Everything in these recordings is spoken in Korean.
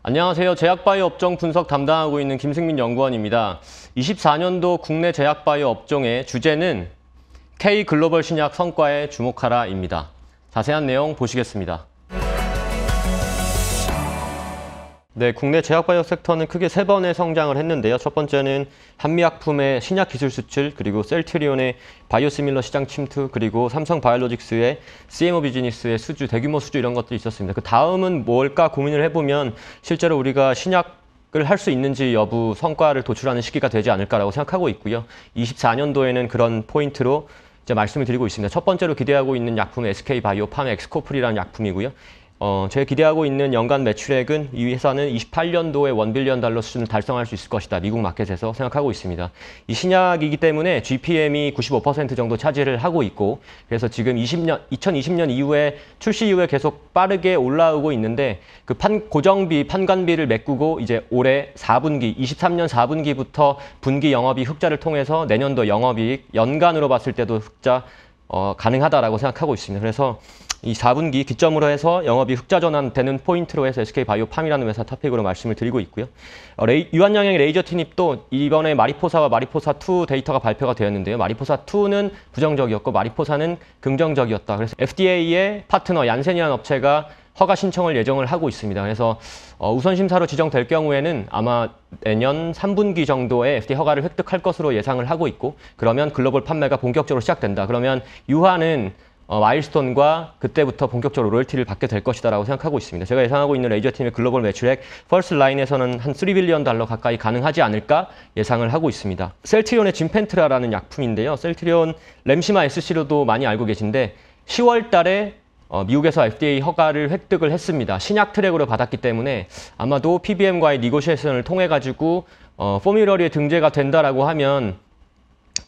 안녕하세요. 제약바이오 업종 분석 담당하고 있는 김승민 연구원입니다. 24년도 국내 제약바이오 업종의 주제는 K글로벌 신약 성과에 주목하라입니다. 자세한 내용 보시겠습니다. 네, 국내 제약바이오 섹터는 크게 3번의 성장을 했는데요. 첫 번째는 한미약품의 신약 기술 수출, 그리고 셀트리온의 바이오시밀러 시장 침투, 그리고 삼성바이오로직스의 CMO 비즈니스의 수주, 대규모 수주 이런 것들이 있었습니다. 그 다음은 뭘까 고민을 해보면 실제로 우리가 신약을 할 수 있는지 여부 성과를 도출하는 시기가 되지 않을까라고 생각하고 있고요. 24년도에는 그런 포인트로 이제 말씀을 드리고 있습니다. 첫 번째로 기대하고 있는 약품은 SK바이오팜의 엑스코프리라는 약품이고요. 제가 기대하고 있는 연간 매출액은 이 회사는 28년도에 $1 빌리언 수준을 달성할 수 있을 것이다. 미국 마켓에서 생각하고 있습니다. 이 신약이기 때문에 GPM이 95% 정도 차지를 하고 있고, 그래서 지금 2020년 이후에 출시 이후에 계속 빠르게 올라오고 있는데, 그 고정비, 판관비를 메꾸고 이제 올해 4분기, 23년 4분기부터 분기 영업이익 흑자를 통해서 내년도 영업이익 연간으로 봤을 때도 흑자 가능하다라고 생각하고 있습니다. 그래서 이 4분기 기점으로 해서 영업이익 흑자 전환되는 포인트로 해서 SK바이오팜이라는 회사 탑픽으로 말씀을 드리고 있고요. 유한영양의 레이저 티닙도 이번에 마리포사와 마리포사2 데이터가 발표가 되었는데요. 마리포사2는 부정적이었고 마리포사는 긍정적이었다. 그래서 FDA의 파트너 얀센이라는 업체가 허가 신청을 예정을 하고 있습니다. 그래서 우선 심사로 지정될 경우에는 아마 내년 3분기 정도에 FDA 허가를 획득할 것으로 예상을 하고 있고, 그러면 글로벌 판매가 본격적으로 시작된다. 그러면 유한은 마일스톤과 그때부터 본격적으로 로열티를 받게 될 것이다라고 생각하고 있습니다. 제가 예상하고 있는 레이저 팀의 글로벌 매출액 퍼스트 라인에서는 한 $3 빌리언 가까이 가능하지 않을까 예상을 하고 있습니다. 셀트리온의 짐펜트라라는 약품인데요. 셀트리온 램시마 SC로도 많이 알고 계신데 10월 달에 미국에서 FDA 허가를 획득을 했습니다. 신약 트랙으로 받았기 때문에 아마도 PBM과의 니고시에이션을 통해 가지고 포뮬러리에 등재가 된다라고 하면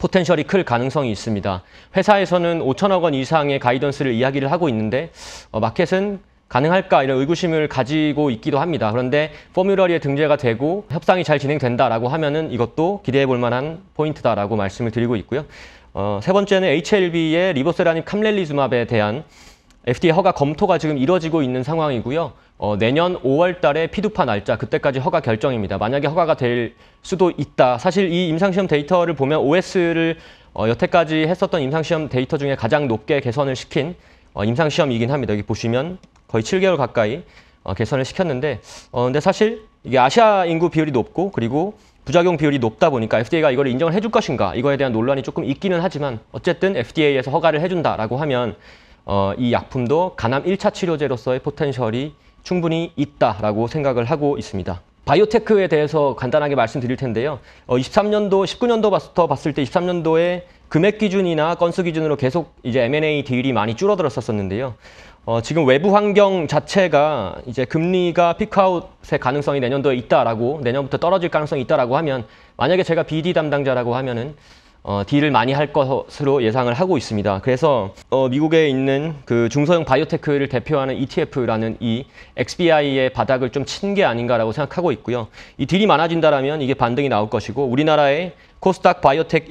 포텐셜이 클 가능성이 있습니다. 회사에서는 5천억 원 이상의 가이던스를 이야기를 하고 있는데 마켓은 가능할까 이런 의구심을 가지고 있기도 합니다. 그런데 포뮬러리에 등재가 되고 협상이 잘 진행된다라고 하면은 이것도 기대해 볼 만한 포인트다라고 말씀을 드리고 있고요. 세 번째는 HLB의 리보세라닙 캄렐리즈맙에 대한 FDA 허가 검토가 지금 이뤄지고 있는 상황이고요. 내년 5월 달에 피두파 날짜, 그때까지 허가 결정입니다. 만약에 허가가 될 수도 있다. 사실 이 임상시험 데이터를 보면 OS를 여태까지 했었던 임상시험 데이터 중에 가장 높게 개선을 시킨 임상시험이긴 합니다. 여기 보시면 거의 7개월 가까이 개선을 시켰는데, 근데 사실 이게 아시아 인구 비율이 높고 그리고 부작용 비율이 높다 보니까 FDA가 이걸 인정을 해줄 것인가, 이거에 대한 논란이 조금 있기는 하지만 어쨌든 FDA에서 허가를 해준다라고 하면 이 약품도 간암 1차 치료제로서의 포텐셜이 충분히 있다라고 생각을 하고 있습니다. 바이오테크에 대해서 간단하게 말씀드릴 텐데요. 23년도, 19년도부터 봤을 때 23년도에 금액 기준이나 건수 기준으로 계속 이제 M&A 딜이 많이 줄어들었었는데요. 지금 외부 환경 자체가 이제 금리가 피크아웃의 가능성이 내년도에 있다라고, 내년부터 떨어질 가능성이 있다라고 하면, 만약에 제가 BD 담당자라고 하면은 딜을 많이 할 것으로 예상을 하고 있습니다. 그래서 미국에 있는 그 중소형 바이오테크를 대표하는 ETF라는 이 XBI의 바닥을 좀 친 게 아닌가라고 생각하고 있고요. 이 딜이 많아진다라면 이게 반등이 나올 것이고, 우리나라의 코스닥 바이오텍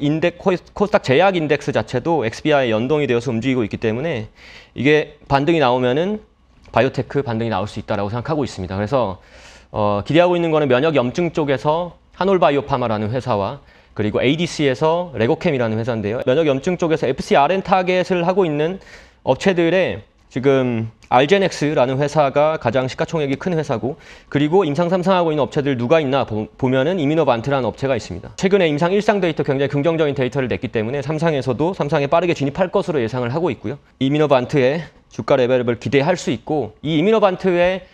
코스닥 제약 인덱스 자체도 XBI에 연동이 되어서 움직이고 있기 때문에 이게 반등이 나오면은 바이오테크 반등이 나올 수 있다라고 생각하고 있습니다. 그래서 기대하고 있는 거는 면역 염증 쪽에서 한올바이오파마라는 회사와 그리고 ADC에서 레고캠이라는 회사인데요. 면역염증 쪽에서 FcRn 타겟을 하고 있는 업체들의 지금 알제넥스라는 회사가 가장 시가총액이 큰 회사고, 그리고 임상 3상하고 있는 업체들 누가 있나 보면은 이미노반트라는 업체가 있습니다. 최근에 임상 1상 데이터 굉장히 긍정적인 데이터를 냈기 때문에 3상에 빠르게 진입할 것으로 예상을 하고 있고요. 이미노반트의 주가 레벨을 기대할 수 있고, 이 이미노반트의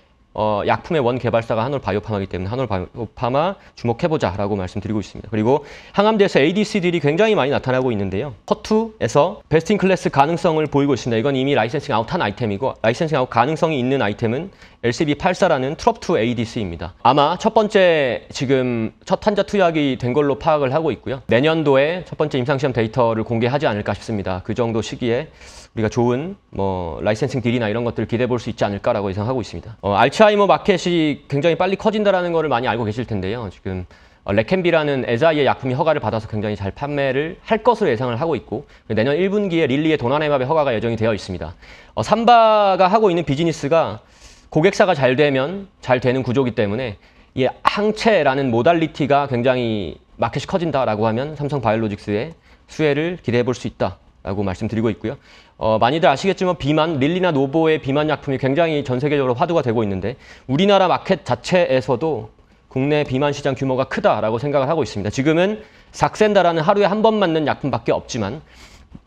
약품의 원 개발사가 한올바이오파마이기 때문에 한올바이오파마 주목해보자라고 말씀드리고 있습니다. 그리고 항암제에서 ADC들이 굉장히 많이 나타나고 있는데요. HER2에서 베스트 인 클래스 가능성을 보이고 있습니다. 이건 이미 라이센싱 아웃한 아이템이고, 라이센싱 아웃 가능성이 있는 아이템은 LCB84라는 트롭2 ADC입니다. 아마 첫 번째 지금 첫 환자 투약이 된 걸로 파악을 하고 있고요. 내년도에 첫 번째 임상시험 데이터를 공개하지 않을까 싶습니다. 그 정도 시기에 우리가 좋은 라이센싱 딜이나 이런 것들을 기대해 볼 수 있지 않을까라고 예상하고 있습니다. 알츠하이머 마켓이 굉장히 빨리 커진다라는 것을 많이 알고 계실 텐데요. 지금 레캠비라는 에자이의 약품이 허가를 받아서 굉장히 잘 판매를 할 것으로 예상을 하고 있고, 내년 1분기에 릴리의 도나네맙의 허가가 예정이 되어 있습니다. 삼바가 하고 있는 비즈니스가 고객사가 잘 되면 잘 되는 구조이기 때문에 이 항체라는 모달리티가 굉장히 마켓이 커진다라고 하면 삼성바이오로직스의 수혜를 기대해 볼 수 있다라고 말씀드리고 있고요. 많이들 아시겠지만 비만, 릴리나 노보의 비만 약품이 굉장히 전 세계적으로 화두가 되고 있는데 우리나라 마켓 자체에서도 국내 비만 시장 규모가 크다라고 생각을 하고 있습니다. 지금은 삭센다라는 하루에 한 번 맞는 약품밖에 없지만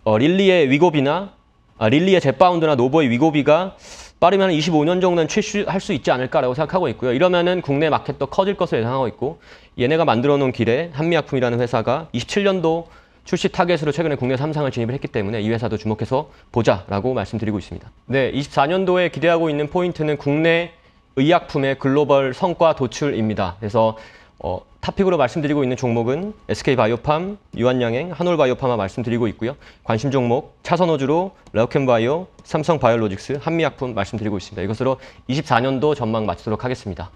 릴리의 위고비나 릴리의 젯바운드나 노보의 위고비가 빠르면 25년 정도는 출시할 수 있지 않을까라고 생각하고 있고요. 이러면은 국내 마켓도 커질 것을 예상하고 있고 얘네가 만들어 놓은 길에 한미약품이라는 회사가 27년도 출시 타겟으로 최근에 국내 3상을 진입을 했기 때문에 이 회사도 주목해서 보자라고 말씀드리고 있습니다. 네, 24년도에 기대하고 있는 포인트는 국내 의약품의 글로벌 성과 도출입니다. 그래서 탑픽으로 말씀드리고 있는 종목은 SK바이오팜, 유한양행, 한올바이오팜마 말씀드리고 있고요. 관심 종목 차선호주로 레오캠바이오, 삼성바이오로직스, 한미약품 말씀드리고 있습니다. 이것으로 24년도 전망 마치도록 하겠습니다.